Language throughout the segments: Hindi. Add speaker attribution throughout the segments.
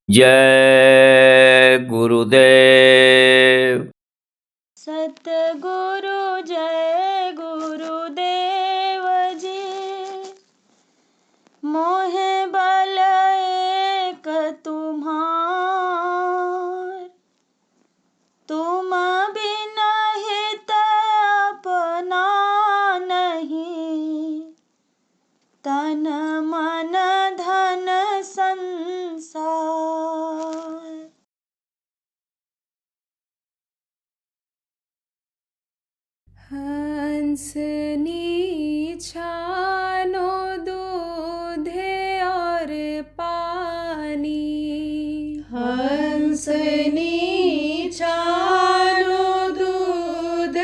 Speaker 1: जय गुरुदेव।
Speaker 2: सतगुरु जय गुरुदेव जी। मोहे बल एक तुम्हार, तुम बिन हित अपना नहीं। तन मन धन संसार। हंसनी छानो दूधे और पानी।
Speaker 3: हंसनी छानो दूध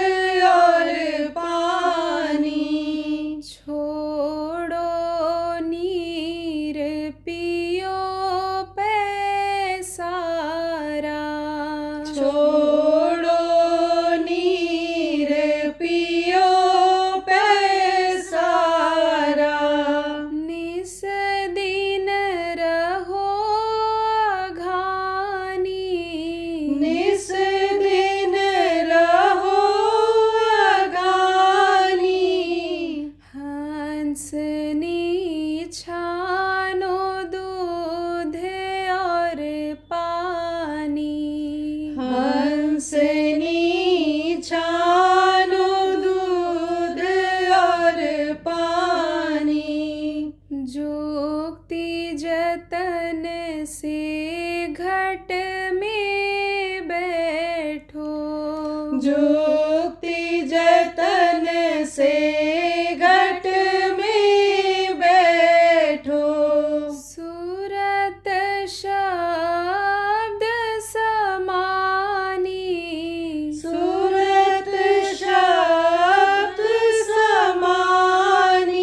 Speaker 3: और पानी।
Speaker 2: छोड़ो नीर पियो पैसारा।
Speaker 3: छोड़ो नीर पियो पैसारा।
Speaker 2: निस दिन रहो अघानी।
Speaker 3: निस दिन रहो अगानी।
Speaker 2: हंसनी छानो दूध और पानी।
Speaker 3: हंसनी छानो दूध और पानी।
Speaker 2: जोक्ति जतन से घट में बैठो।
Speaker 3: जोक्ति जतन से घट में बैठो।
Speaker 2: सूरत शब्द समानी।
Speaker 3: सूरत शब्द समानी।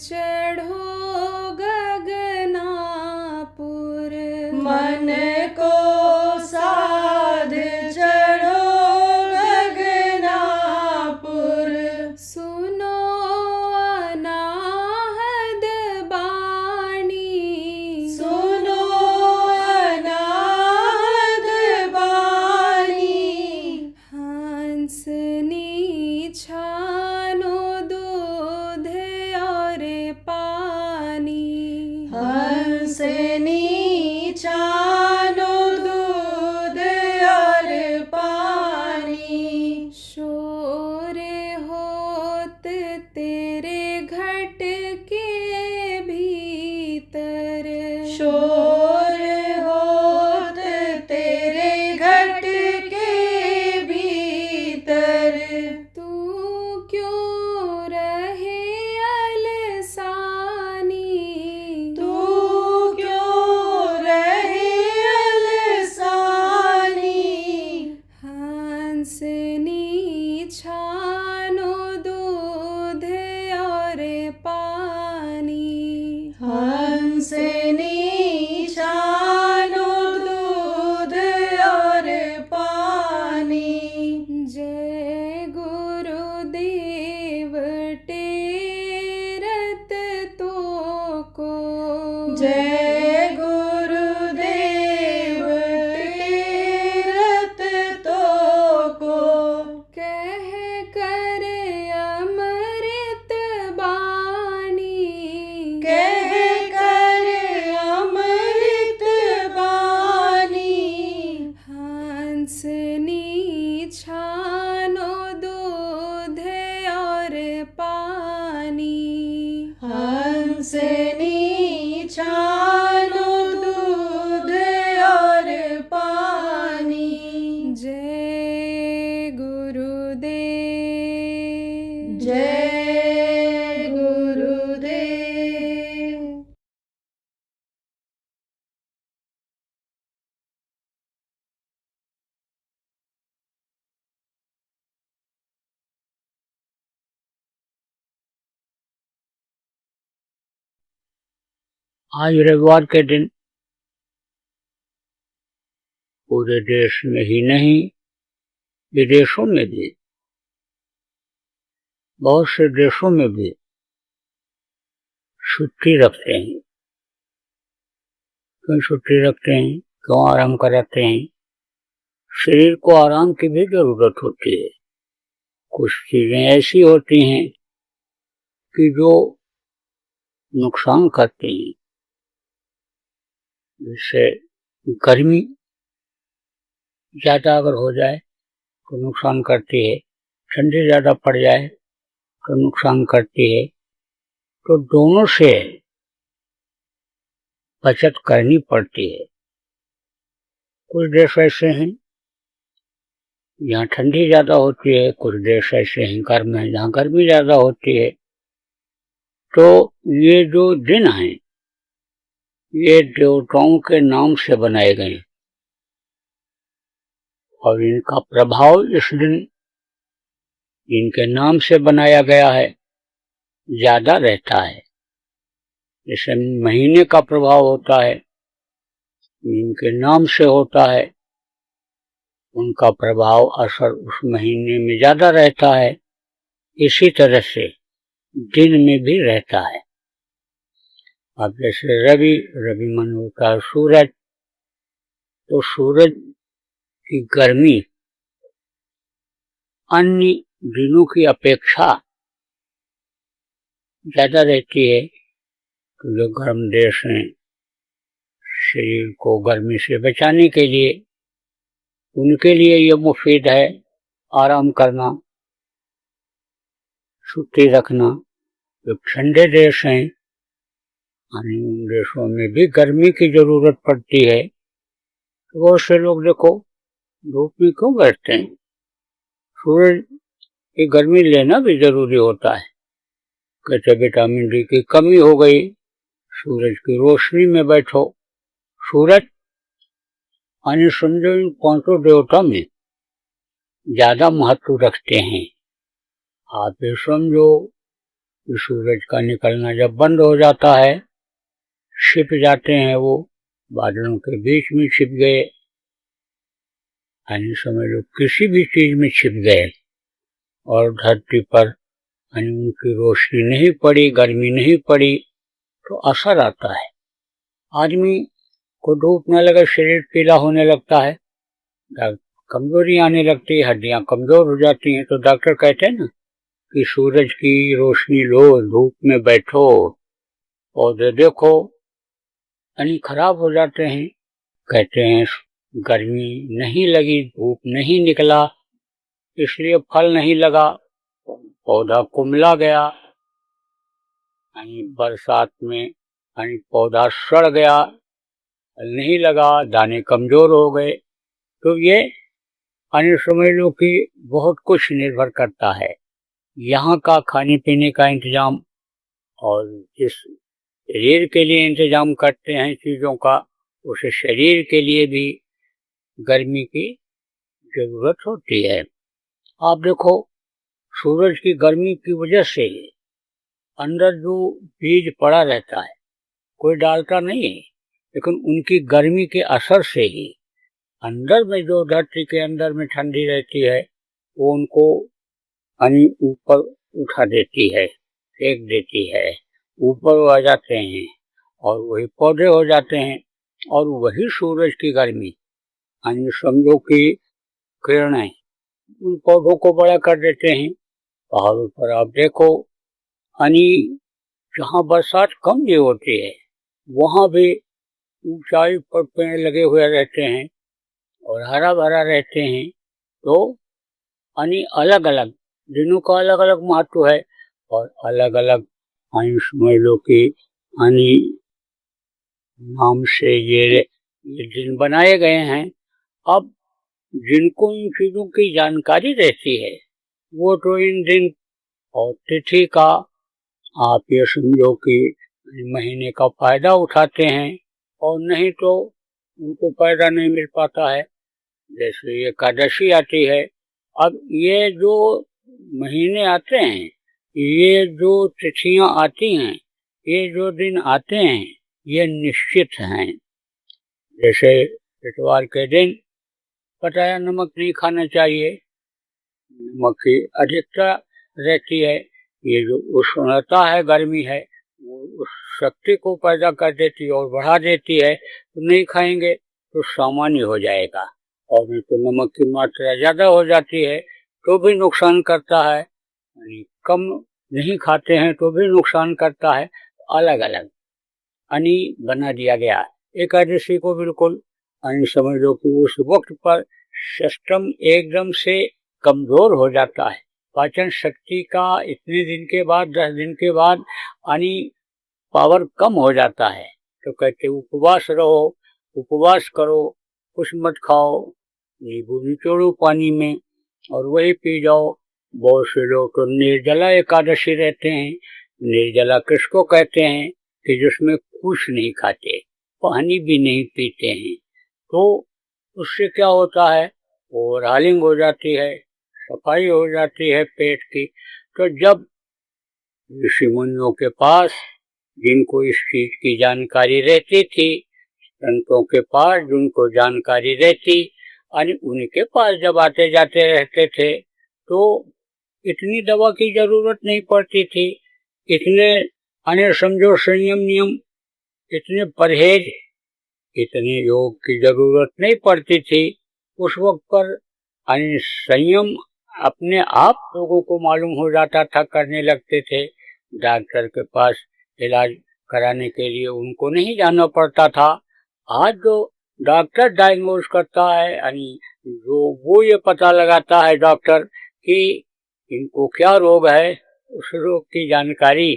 Speaker 2: चढ़ो गगनापुर।
Speaker 3: मन को साध चढ़ो गगनापुर।
Speaker 2: सुनो अनाहद बाणी।
Speaker 3: सुनो अनाहद बाणी।
Speaker 2: हंसनी छानो दूध और पानी।
Speaker 3: हंसनी छानो दूध और पानी।
Speaker 2: शोर होत तेरे घट के भीतर।
Speaker 3: शोर होत तेरे घट के भीतर।
Speaker 2: तू क्यों रहे अलसानी।
Speaker 3: तू क्यों रहे अलसानी।
Speaker 2: हंसनी छानो दूध और पानी।
Speaker 3: हंसनी छानो दूध और पानी।
Speaker 2: जय गुरुदेव टेरत तो को।
Speaker 3: जय गुरुदेव टेरत तो को।
Speaker 2: कह कर अमृत बाणी।
Speaker 3: कह कर अमृत बानी।
Speaker 2: हंसनी छानो दूध और पानी।
Speaker 3: हंसनी छानो दूध और पानी।
Speaker 2: जय गुरुदेव।
Speaker 3: जय गुरुदेव।
Speaker 4: आज रविवार के दिन पूरे देश में ही नहीं विदेशों में भी, बहुत से देशों में भी छुट्टी रखते हैं। क्यों छुट्टी रखते हैं, क्यों आराम कराते हैं? शरीर को आराम की भी जरूरत होती है। कुछ चीजें ऐसी होती हैं कि जो नुकसान करती हैं, जिससे गर्मी ज्यादा अगर हो जाए तो नुकसान करती है, ठंडी ज्यादा पड़ जाए तो नुकसान करती है। तो दोनों से बचत करनी पड़ती है। कुछ देश ऐसे हैं जहाँ ठंडी ज्यादा होती है, कुछ देश ऐसे हैं गर्म है जहाँ गर्मी ज्यादा होती है। तो ये जो दिन हैं ये देवताओं के नाम से बनाए गए और इनका प्रभाव इस दिन इनके नाम से बनाया गया है ज्यादा रहता है। जैसे महीने का प्रभाव होता है, इनके नाम से होता है, उनका प्रभाव असर उस महीने में ज्यादा रहता है। इसी तरह से दिन में भी रहता है। अब जैसे रवि मन होता है सूरज, तो सूरज की गर्मी अन्य दिनों की अपेक्षा ज्यादा रहती है। तो जो गर्म देश हैं, शरीर को गर्मी से बचाने के लिए उनके लिए ये मुफीद है आराम करना, छुट्टी रखना। जो ठंडे देश हैं, उन देशों में भी गर्मी की जरूरत पड़ती है। तो बहुत से लोग देखो धूप में क्यों बैठते हैं, सूरज की गर्मी लेना भी जरूरी होता है। कहते विटामिन डी की कमी हो गई, सूरज की रोशनी में बैठो। सूरज यानी समझो इन पांचों देवता में ज्यादा महत्व रखते हैं। आप ये समझो कि सूरज का निकलना जब बंद हो जाता है, छिप जाते हैं, वो बादलों के बीच में छिप गए, यानी समझ लो किसी भी चीज में छिप गए, और धरती पर यानी उनकी रोशनी नहीं पड़ी, गर्मी नहीं पड़ी, तो असर आता है। आदमी को धूप न लगे, शरीर पीला होने लगता है, कमजोरी आने लगती है, हड्डियां कमजोर हो जाती हैं। तो डॉक्टर कहते हैं ना कि सूरज की रोशनी लो, धूप में बैठो, पौधे देखो, यानी खराब हो जाते हैं। कहते हैं गर्मी नहीं लगी, धूप नहीं निकला, इसलिए फल नहीं लगा, पौधा कुम्हला गया, यानी बरसात में यानी पौधा सड़ गया, फल नहीं लगा, दाने कमजोर हो गए। तो ये यानी समझ लो कि बहुत कुछ निर्भर करता है यहाँ का खाने पीने का इंतजाम, और जिस शरीर के लिए इंतजाम करते हैं चीजों का, उस शरीर के लिए भी गर्मी की जरूरत होती है। आप देखो, सूरज की गर्मी की वजह से अंदर जो बीज पड़ा रहता है, कोई डालता नहीं है, लेकिन उनकी गर्मी के असर से ही अंदर में जो धरती के अंदर में ठंडी रहती है, वो उनको यानी ऊपर उठा देती है, फेंक देती है, ऊपर आ जाते हैं, और वही पौधे हो जाते हैं, और वही सूरज की गर्मी यानी समझो कि किरणें उन पौधों को बड़ा कर देते हैं। पहाड़ों पर आप देखो, यानी जहाँ बरसात कम भी होती है, वहाँ भी ऊंचाई पर पेड़ लगे हुए रहते हैं और हरा भरा रहते हैं। तो यानी अलग अलग दिनों का अलग अलग महत्व है, और अलग अलग यानी समझ लो कि यानी नाम से ये दिन बनाए गए हैं। अब जिनको इन चीजों की जानकारी रहती है, वो तो इन दिन और तिथि का आप ये समझो कि महीने का फायदा उठाते हैं, और नहीं तो उनको फायदा नहीं मिल पाता है। जैसे एकादशी आती है, अब ये जो महीने आते हैं, ये जो तिथियां आती हैं, ये जो दिन आते हैं, ये निश्चित हैं। जैसे इतवार के दिन बताया नमक नहीं खाना चाहिए, नमक की अधिकता रहती है, ये जो उष्णता है, गर्मी है, वो उस शक्ति को पैदा कर देती है और बढ़ा देती है। तो नहीं खाएंगे तो सामान्य हो जाएगा, और नहीं तो नमक की मात्रा ज्यादा हो जाती है तो भी नुकसान करता है, यानी कम नहीं खाते हैं तो भी नुकसान करता है। अलग अलग यानी बना दिया गया एकादशी को, बिल्कुल यानी समझ लो कि उस वक्त पर सिस्टम एकदम से कमजोर हो जाता है, पाचन शक्ति का इतने दिन के बाद, 10 दिन के बाद यानी पावर कम हो जाता है। तो कहते उपवास रहो, उपवास करो, कुछ मत खाओ, नींबू निचोड़ो पानी में और वही पी जाओ। बहुत से लोग तो निर्जला एकादशी रहते हैं। निर्जला किसको कहते हैं कि जिसमें कुछ नहीं खाते, पानी भी नहीं पीते हैं। तो उससे क्या होता है, ओवरहालिंग हो जाती है, सफाई हो जाती है पेट की। तो जब ऋषि मुनियों के पास, जिनको इस चीज की जानकारी रहती थी, संतों के पास जिनको जानकारी रहती, यानी उनके पास जब आते जाते रहते थे, तो इतनी दवा की जरूरत नहीं पड़ती थी, इतने यानी समझो संयम नियम, इतने परहेज, इतने योग की जरूरत नहीं पड़ती थी उस वक्त पर। यानी संयम अपने आप लोगों को मालूम हो जाता था, करने लगते थे। डॉक्टर के पास इलाज कराने के लिए उनको नहीं जाना पड़ता था। आज जो डॉक्टर डायग्नोज करता है, यानी जो वो ये पता लगाता है डॉक्टर कि इनको क्या रोग है, उस रोग की जानकारी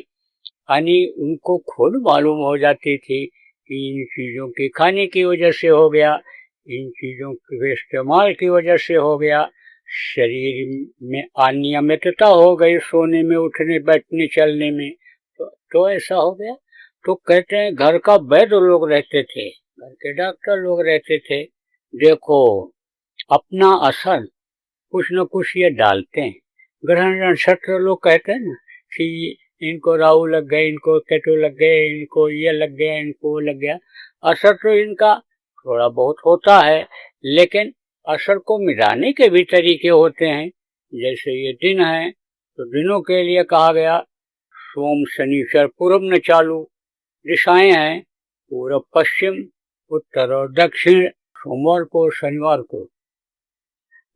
Speaker 4: यानी उनको खुद मालूम हो जाती थी कि इन चीजों की खाने की वजह से हो गया, इन चीजों के इस्तेमाल की वजह से हो गया, शरीर में अनियमितता हो गई, सोने में, उठने, बैठने, चलने में, तो ऐसा हो गया। तो कहते हैं घर का वैद्य लोग रहते थे, घर के डॉक्टर लोग रहते थे, देखो अपना असर कुछ न कुछ ये डालते हैं। ग्रहण नक्षत्र लोग कहते हैं ना कि इनको राहु लग गए, इनको केतु लग गए, इनको ये लग गया, इनको वो लग गया। असर तो इनका थोड़ा बहुत होता है, लेकिन असर को मिटाने के भी तरीके होते हैं। जैसे ये दिन है तो दिनों के लिए कहा गया सोम शनिचर पूर्व न चालू। दिशाएं हैं पूर्व पश्चिम, उत्तर और दक्षिण। सोमवार को शनिवार को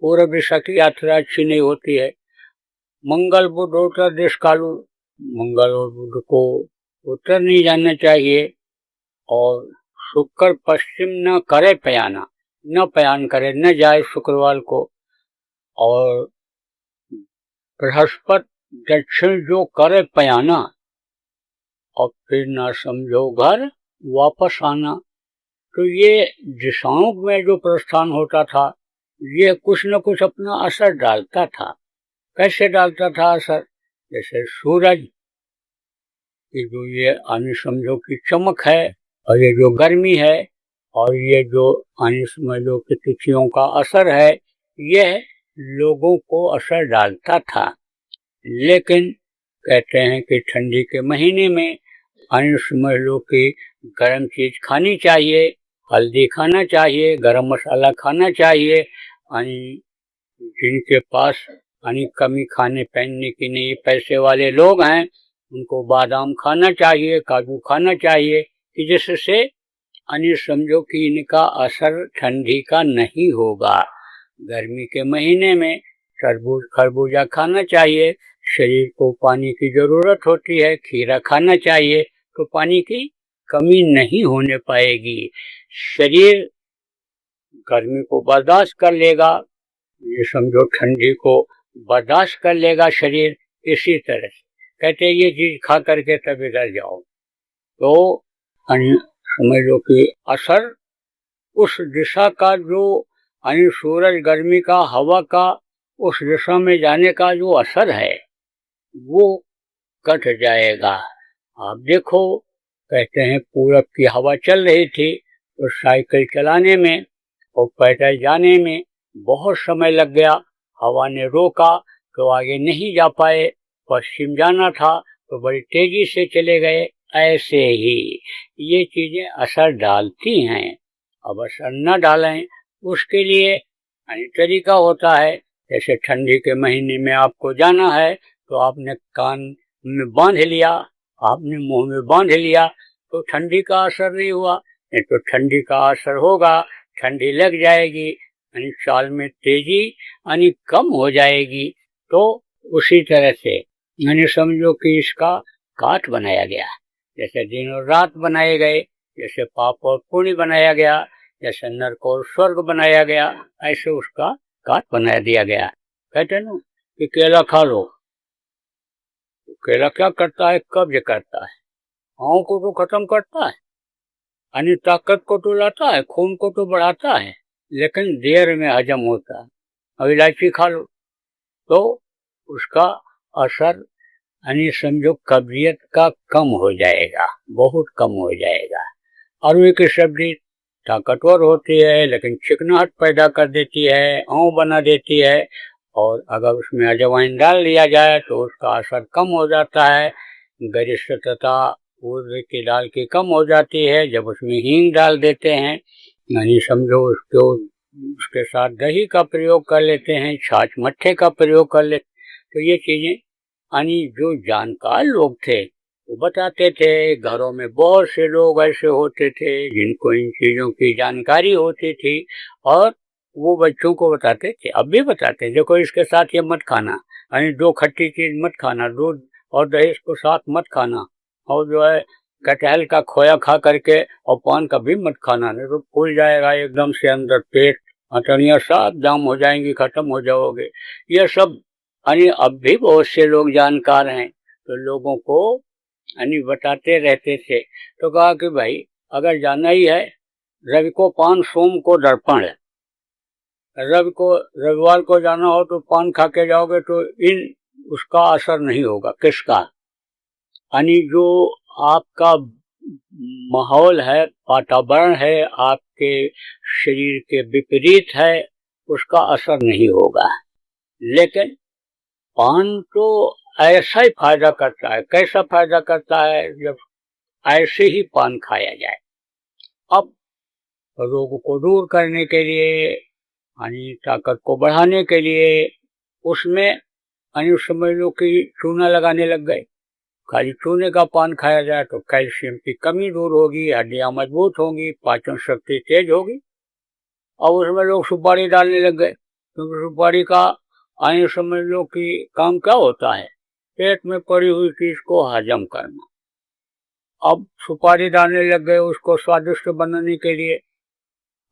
Speaker 4: पूर्व दिशा की यात्रा अच्छी नहीं होती है। मंगल बुध उत्तर दिश कालू, मंगल और बुध को उत्तर नहीं जाना चाहिए। और शुक्र पश्चिम न करे पयाना, न पयान करे, न जाए शुक्रवार को। और बृहस्पति दक्षिण जो करे पयाना, और फिर ना समझो घर वापस आना। तो ये दिशाओं में जो प्रस्थान होता था, ये कुछ न कुछ अपना असर डालता था। कैसे डालता था असर? जैसे सूरज की जो ये आने समझो की चमक है, और ये जो गर्मी है, और ये जो आने समझो की तिथियों का असर है, यह लोगों को असर डालता था। लेकिन कहते हैं कि ठंडी के महीने में आने समझ लो कि गर्म चीज खानी चाहिए, हल्दी खाना चाहिए, गरम मसाला खाना चाहिए। जिनके पास कमी खाने पहनने की नहीं, पैसे वाले लोग हैं, उनको बादाम खाना चाहिए, काजू खाना चाहिए, कि जिससे समझो कि इनका असर ठंडी का नहीं होगा। गर्मी के महीने में तरबूज खरबूजा खाना चाहिए। शरीर को पानी की जरूरत होती है, खीरा खाना चाहिए, तो पानी की कमी नहीं होने पाएगी। शरीर गर्मी को बर्दाश्त कर लेगा, ये समझो ठंडी को बर्दाश्त कर लेगा शरीर। इसी तरह से कहते हैं ये चीज खा करके तब इधर जाओ। तो समझ लो कि असर उस दिशा का जो सूरज गर्मी का हवा का उस दिशा में जाने का जो असर है वो कट जाएगा। आप देखो, कहते हैं पूरब की हवा चल रही थी तो साइकिल चलाने में और पैदल जाने में बहुत समय लग गया। हवा ने रोका तो आगे नहीं जा पाए। पश्चिम जाना था तो बड़ी तेजी से चले गए। ऐसे ही ये चीजें असर डालती हैं। अब असर न डालें उसके लिए तरीका होता है। जैसे ठंडी के महीने में आपको जाना है तो आपने कान में बांध लिया, आपने मुंह में बांध लिया, तो ठंडी का असर नहीं हुआ। नहीं तो ठंडी का असर होगा, ठंडी लग जाएगी, चाल में तेजी कम हो जाएगी। तो उसी तरह से समझो कि इसका काट बनाया गया। जैसे दिन और रात बनाए गए, जैसे पाप और पुण्य बनाया गया, जैसे नरक और स्वर्ग बनाया गया, ऐसे उसका काट बना दिया गया। कहते हैं ना कि केला खा लो, तो केला क्या करता है? कब्ज करता है, आँखों को तो खत्म करता है, ताकत को तो लाता है, खून को तो बढ़ाता है, लेकिन देर में हजम होता है। अब इलायची खा लो तो उसका असर समझो कब्जियत का कम हो जाएगा, बहुत कम हो जाएगा। अरवी की सब्जी ताकतवर होती है लेकिन चिकनाहट पैदा कर देती है, आँव बना देती है। और अगर उसमें अजवाइन डाल लिया जाए तो उसका असर कम हो जाता है। गरिष्ठता उर्द की दाल की कम हो जाती है जब उसमें हींग डाल देते हैं। समझो उसके साथ दही का प्रयोग कर लेते हैं, छाछ मट्ठे का प्रयोग कर लेते। तो ये चीजें जो जानकार लोग थे वो बताते थे। घरों में बहुत से लोग ऐसे होते थे जिनको इन चीजों की जानकारी होती थी और वो बच्चों को बताते थे, अब भी बताते हैं। देखो इसके साथ ये मत खाना, 2 खट्टी चीज मत खाना, दूध और दही को साथ मत खाना, और जो है कटहल का खोया खा करके और पान का भी मत खाना, नहीं तो फूल जाएगा एकदम से अंदर पेट, अटनियाँ सब जाम हो जाएंगी, खत्म हो जाओगे। ये सब अब भी बहुत से लोग जानकार हैं तो लोगों को बताते रहते थे। तो कहा कि भाई अगर जाना ही है, रवि को पान सोम को दर्पण है, रविवार को जाना हो तो पान खा के जाओगे तो उसका असर नहीं होगा। किसका? जो आपका माहौल है, वातावरण है, आपके शरीर के विपरीत है, उसका असर नहीं होगा। लेकिन पान तो ऐसा ही फायदा करता है। कैसा फायदा करता है? जब ऐसे ही पान खाया जाए। अब रोग को दूर करने के लिए यानी ताकत को बढ़ाने के लिए उसमें यानी समझ लो कि चूना लगाने लग गए। खाली चूने का पान खाया जाए तो कैल्शियम की कमी दूर होगी, हड्डियां मजबूत होंगी, पाचन शक्ति तेज होगी। और उसमें लोग सुपारी डालने लग गए, क्योंकि सुपारी का आयु समझ लो कि काम क्या होता है? पेट में पड़ी हुई चीज को हजम करना। अब सुपारी डालने लग गए उसको स्वादिष्ट बनाने के लिए।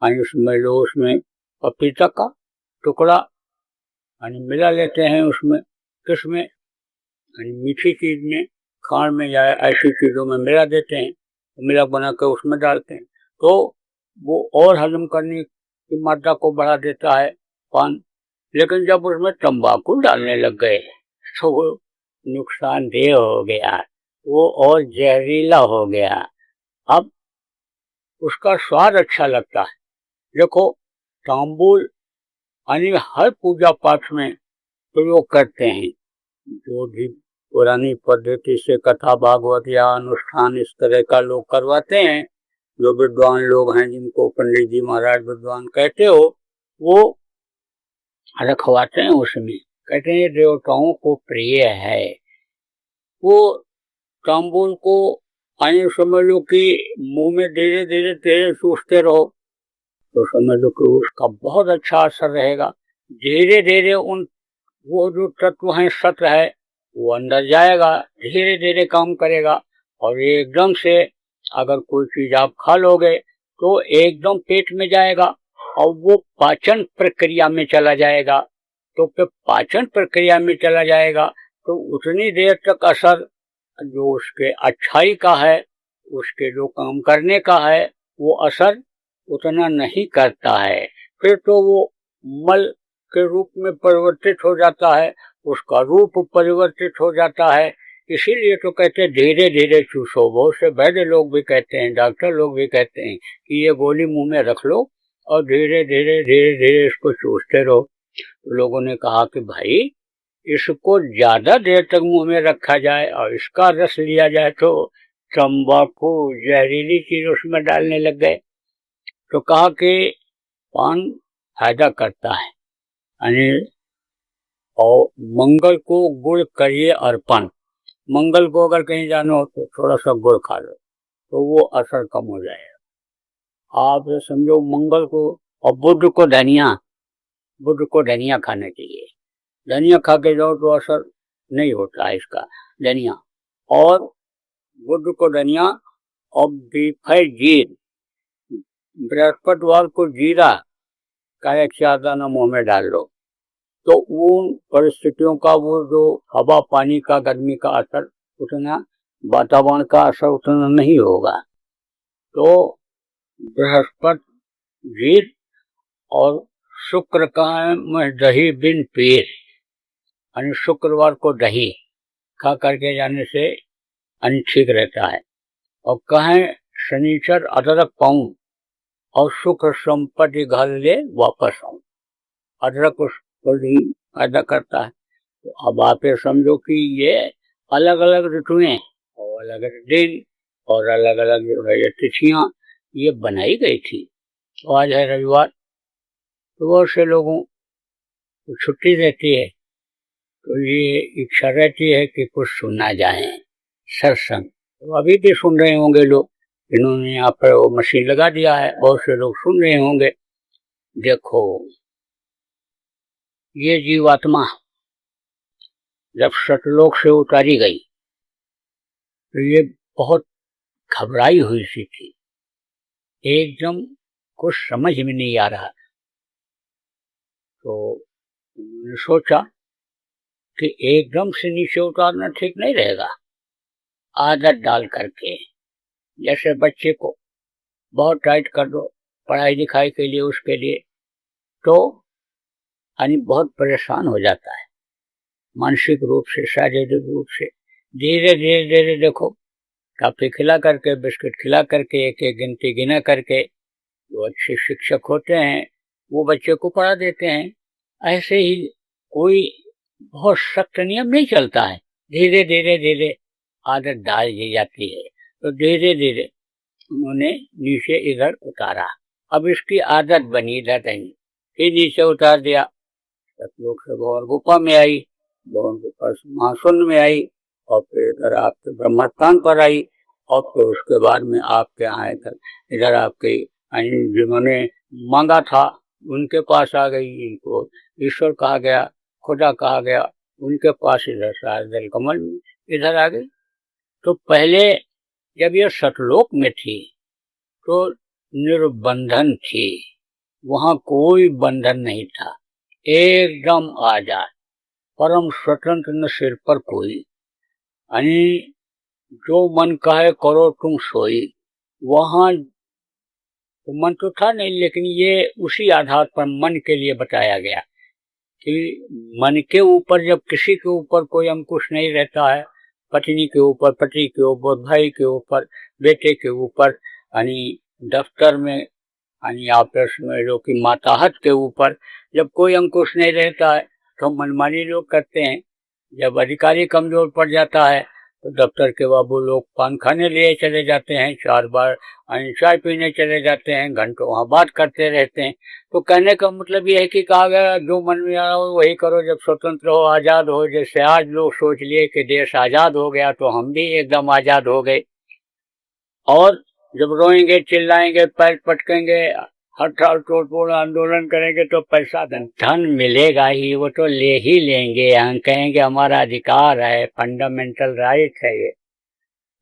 Speaker 4: आयु समझ लो उसमें पपीता का टुकड़ा यानी मिला लेते हैं उसमें, किसमें? यानी मीठी चीज में, खाण में या ऐसी चीजों में मिला देते हैं, मिला बना कर उसमें डालते हैं, तो वो और हजम करने की मात्रा को बढ़ा देता है पान। लेकिन जब उसमें तंबाकू डालने लग गए तो वो नुकसानदेह हो गया, वो और जहरीला हो गया। अब उसका स्वाद अच्छा लगता है। देखो, तांबुल यानी हर पूजा पाठ में प्रयोग करते हैं, जो भी पुरानी पद्धति से कथा भागवत या अनुष्ठान इस तरह का लोग करवाते हैं, जो विद्वान लोग हैं जिनको पंडित जी महाराज विद्वान कहते हो, वो रखवाते हैं। उसमें कहते हैं देवताओं को प्रिय है। वो तांबुल को आइए समझ लो कि मुंह में धीरे धीरे धीरे चूसते रहो तो समझ लो कि उसका बहुत अच्छा असर रहेगा। धीरे धीरे उन वो जो तत्व है, सत्व है, वो अंदर जाएगा, धीरे धीरे काम करेगा। और एकदम से अगर कोई चीज आप खा लोगे तो एकदम पेट में जाएगा और वो पाचन प्रक्रिया में चला जाएगा। तो फिर पाचन प्रक्रिया में चला जाएगा तो उतनी देर तक असर जो उसके अच्छाई का है, उसके जो काम करने का है, वो असर उतना नहीं करता है। फिर तो वो मल के रूप में परिवर्तित हो जाता है, उसका रूप परिवर्तित हो जाता है। इसीलिए तो कहते हैं धीरे धीरे चूसो। बहुत से वैद्य लोग भी कहते हैं, डॉक्टर लोग भी कहते हैं कि ये गोली मुंह में रख लो और धीरे धीरे धीरे धीरे इसको चूसते रहो। लोगों ने कहा कि भाई इसको ज्यादा देर तक मुंह में रखा जाए और इसका रस लिया जाए तो तंबाकू जहरीली चीज उसमें डालने लग गए। तो कहा कि पान फायदा करता है यानी, और मंगल को गुड़ करिए अर्पण। मंगल को अगर कहीं जाना हो तो थोड़ा सा गुड़ खा लो तो वो असर कम हो जाएगा। आप समझो मंगल को, और बुध को धनिया खाना चाहिए। धनिया खा के जाओ तो असर नहीं होता है इसका, धनिया। और बुध को धनिया और बीफाई जीर। बृहस्पतिवार को जीरा का एक चार दाना मुंह में डाल लो तो उन परिस्थितियों का वो जो हवा पानी का गर्मी का असर उतना, वातावरण का असर उतना नहीं होगा। तो बृहस्पति जीर और शुक्र का मैं दही बिन पीर यानी शुक्रवार को दही खा करके जाने से ठीक रहता है। और कहें शनिचर अदरक पाऊं और सुख संपत्ति घर ले वापस आऊं। अदरक उसको भी फायदा करता है। तो अब आप ये समझो कि ये अलग अलग ऋतुएं और अलग अलग दिन और अलग अलग जो है तिथियां ये बनाई गई थी। तो आज है रविवार, तो बहुत से लोगों को छुट्टी रहती है तो ये इच्छा रहती है कि कुछ सुना जाए सत्संग। तो अभी भी सुन रहे होंगे लोग, इन्होंने यहाँ पर वो मशीन लगा दिया है, बहुत से लोग सुन रहे होंगे। देखो, ये जीवात्मा जब सतलोक से उतारी गई तो ये बहुत घबराई हुई सी थी, एकदम कुछ समझ में नहीं आ रहा। तो उन्होंने सोचा कि एकदम से नीचे उतारना ठीक नहीं रहेगा, आदत डाल करके। जैसे बच्चे को बहुत टाइट कर दो पढ़ाई लिखाई के लिए, उसके लिए तो यानी बहुत परेशान हो जाता है मानसिक रूप से, शारीरिक रूप से। धीरे धीरे धीरे देखो, काफी खिला करके, बिस्किट खिला करके, एक एक गिनती गिना करके जो अच्छे शिक्षक होते हैं वो बच्चे को पढ़ा देते हैं। ऐसे ही कोई बहुत सख्त नियम नहीं चलता है, धीरे धीरे धीरे आदत डाल दी जाती है। तो धीरे धीरे उन्होंने नीचे इधर उतारा। अब इसकी आदत बनी इधर नहीं, फिर नीचे उतार दिया। सतलोक से भवन गुफा में आई, भवन गुफा से महाशून्य में आई, और फिर इधर आपके ब्रह्मस्थान पर आई, और फिर उसके बाद में आपके यहाँ इधर आपके जिन्होंने मांगा था उनके पास आ गई। इनको ईश्वर कहा गया, खुदा कहा गया, उनके पास इधर शारदल कमल में इधर आ गई। तो पहले जब ये सतलोक में थी तो निर्बंधन थी, वहां कोई बंधन नहीं था, एकदम आजाद, परम स्वतंत्र, न सिर पर कोई, यानी जो मन कहे करो तुम सोई। वहां तो मन तो था नहीं, लेकिन ये उसी आधार पर मन के लिए बताया गया कि मन के ऊपर जब किसी के ऊपर कोई अंकुश नहीं रहता है, पत्नी के ऊपर, पति के ऊपर, भाई के ऊपर, बेटे के ऊपर, यानी दफ्तर में, यानी आपस में जो कि माताहत के ऊपर जब कोई अंकुश नहीं रहता है तो मनमानी लोग करते हैं। जब अधिकारी कमजोर पड़ जाता है तो दफ्तर के बाबू लोग पान खाने लिए चले जाते हैं, 4 बार चाय पीने चले जाते हैं, घंटों वहाँ बात करते रहते हैं। तो कहने का मतलब ये है कि कहा गया जो मन में आ रहा हो वही करो, जब स्वतंत्र हो, आज़ाद हो। जैसे आज लोग सोच लिए कि देश आज़ाद हो गया तो हम भी एकदम आज़ाद हो गए, और जब रोएंगे, चिल्लाएंगे, पैर पटकेंगे, हड़ताल तोड़फोड़ आंदोलन करेंगे तो पैसा धन मिलेगा ही, वो तो ले ही लेंगे, हम कहेंगे हमारा अधिकार है, फंडामेंटल राइट है ये।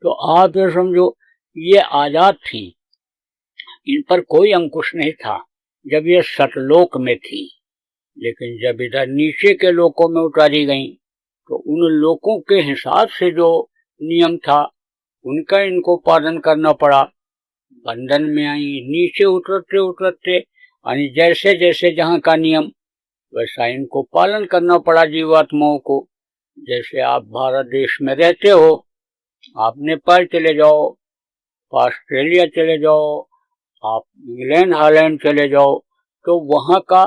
Speaker 4: तो आप ये समझो ये आजाद थी, इन पर कोई अंकुश नहीं था जब ये सतलोक में थी। लेकिन जब इधर नीचे के लोकों में उतारी गई तो उन लोकों के हिसाब से जो नियम था उनका इनको पालन करना पड़ा। बंधन में आई, नीचे उतरते उतरते, यानी जैसे जैसे जहाँ का नियम वैसा इनको पालन करना पड़ा जीवात्माओं को। जैसे आप भारत देश में रहते हो, आप नेपाल चले जाओ, ऑस्ट्रेलिया चले जाओ, आप इंग्लैंड हॉलैंड चले जाओ, तो वहाँ का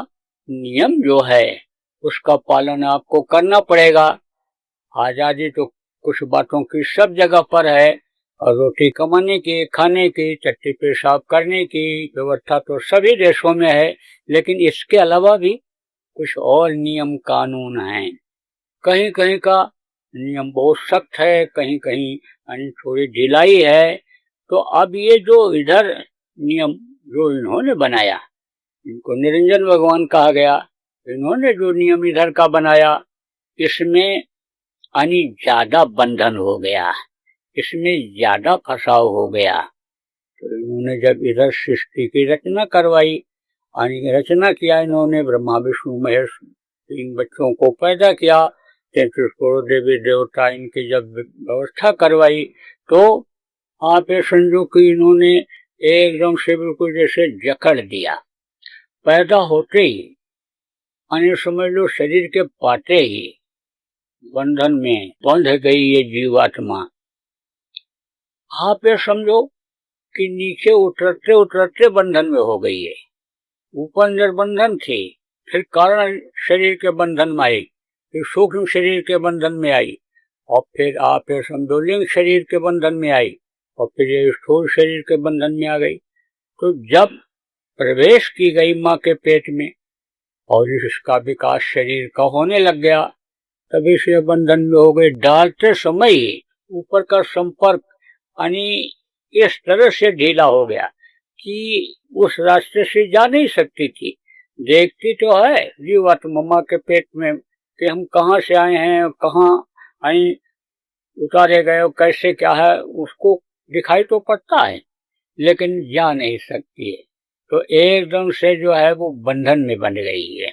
Speaker 4: नियम जो है उसका पालन आपको करना पड़ेगा। आजादी तो कुछ बातों की सब जगह पर है, और रोटी कमाने की, खाने की, चट्टी पेशाब करने की व्यवस्था तो सभी देशों में है। लेकिन इसके अलावा भी कुछ और नियम कानून हैं। कहीं कहीं का नियम बहुत सख्त है, कहीं कहीं थोड़ी ढिलाई है। तो अब ये जो इधर नियम जो इन्होंने बनाया, इनको निरंजन भगवान कहा गया, इन्होंने जो नियम इधर का बनाया, इसमें यानी ज्यादा बंधन हो गया, इसमें ज्यादा फसाव हो गया। तो इन्होंने जब इधर सृष्टि की रचना करवाई, यानी रचना किया इन्होंने, ब्रह्मा विष्णु महेश 3 बच्चों को पैदा किया, 33 करोड़ देवी देवता इनकी जब व्यवस्था करवाई, तो आप ये समझो कि इन्होंने एकदम से बिल्कुल जैसे जकड़ दिया। पैदा होते ही, यानी समझ लो शरीर के पाते ही बंधन में बंध गई ये जीवात्मा। आप ये समझो कि नीचे उतरते उतरते बंधन में हो गई है। ऊपर निर्बंधन थी, फिर कारण शरीर के बंधन में आई, फिर सूक्ष्म शरीर के बंधन में आई, और फिर आप ये समझो लिंग शरीर के बंधन में आई, और फिर ये स्थूल शरीर के बंधन में आ गई। तो जब प्रवेश की गई माँ के पेट में और इसका विकास शरीर का होने लग गया, तभी से बंधन में हो गए। डालते समय ही ऊपर का संपर्क यानी इस तरह से ढीला हो गया कि उस रास्ते से जा नहीं सकती थी। देखती तो है जीवात्मा माँ के पेट में कि हम कहाँ से आए हैं, कहाँ आई उतारे गए, कैसे क्या है, उसको दिखाई तो पड़ता है, लेकिन जा नहीं सकती है। तो एकदम से जो है वो बंधन में बन गई है।